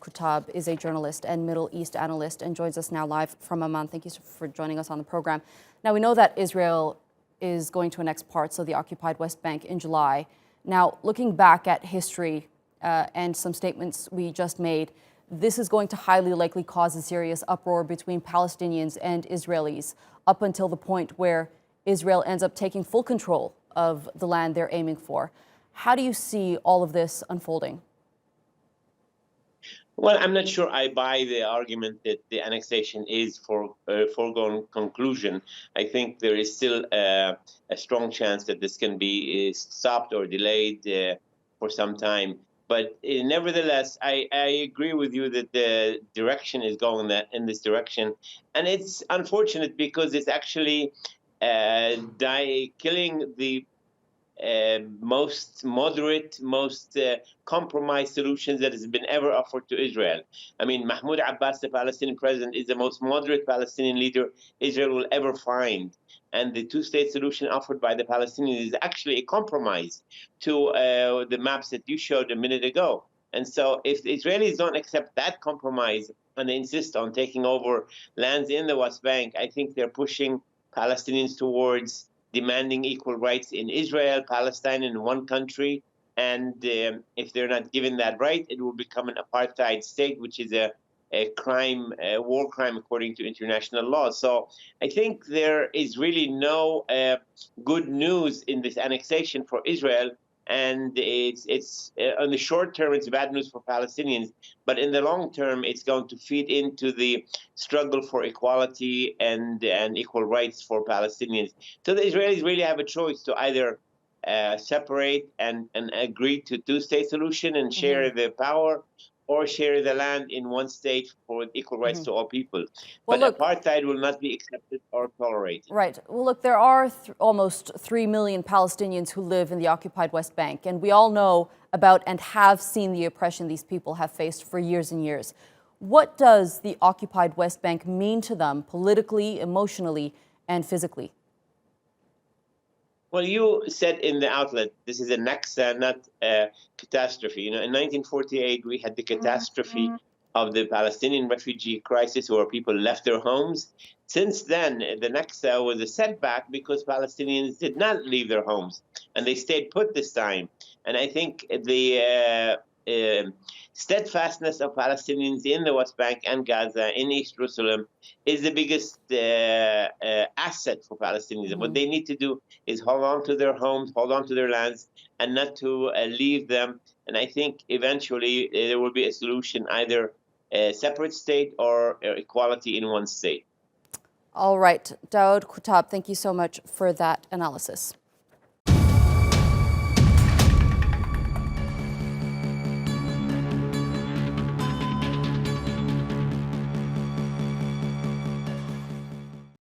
Kuttab is a journalist and Middle East analyst and joins us now live from Amman. Thank you for joining us on the program. Now, we know that Israel is going to annex parts of the occupied West Bank in July. Now, looking back at history and some statements we just made, this is going to highly likely cause a serious uproar between Palestinians and Israelis up until the point where Israel ends up taking full control of the land they're aiming for. How do you see all of this unfolding? Well, I'm not sure I buy the argument that the annexation is for foregone conclusion. I think there is still a strong chance that this can be stopped or delayed for some time. But nevertheless, I agree with you that the direction is going in this direction. And it's unfortunate because it's actually killing the most moderate, most compromised solutions that has been ever offered to Israel. I mean, Mahmoud Abbas, the Palestinian president, is the most moderate Palestinian leader Israel will ever find. And the two-state solution offered by the Palestinians is actually a compromise to the maps that you showed a minute ago. And so if the Israelis don't accept that compromise and they insist on taking over lands in the West Bank, I think they're pushing Palestinians towards demanding equal rights in Israel, Palestine in one country. And if they're not given that right, it will become an apartheid state, which is a crime, a war crime, according to international law. So I think there is really no good news in this annexation for Israel. And it's on the short term, it's bad news for Palestinians. But in the long term, it's going to feed into the struggle for equality and equal rights for Palestinians. So the Israelis really have a choice to either separate and agree to two-state solution and share the power, or share the land in one state for equal rights to all people. Well, but look, apartheid will not be accepted or tolerated. Right. Well, look, there are almost 3 million Palestinians who live in the occupied West Bank, and we all know about and have seen the oppression these people have faced for years and years. What does the occupied West Bank mean to them politically, emotionally, and physically? Well, you said in the outlet, this is a Naksa, not a catastrophe. You know, in 1948, we had the catastrophe of the Palestinian refugee crisis where people left their homes. Since then, the Naksa was a setback because Palestinians did not leave their homes and they stayed put this time. And I think the steadfastness of Palestinians in the West Bank and Gaza, in East Jerusalem, is the biggest asset for Palestinians. What they need to do is hold on to their homes, hold on to their lands, and not to leave them. And I think eventually there will be a solution, either a separate state or equality in one state. All right. Daoud Kuttab, thank you so much for that analysis.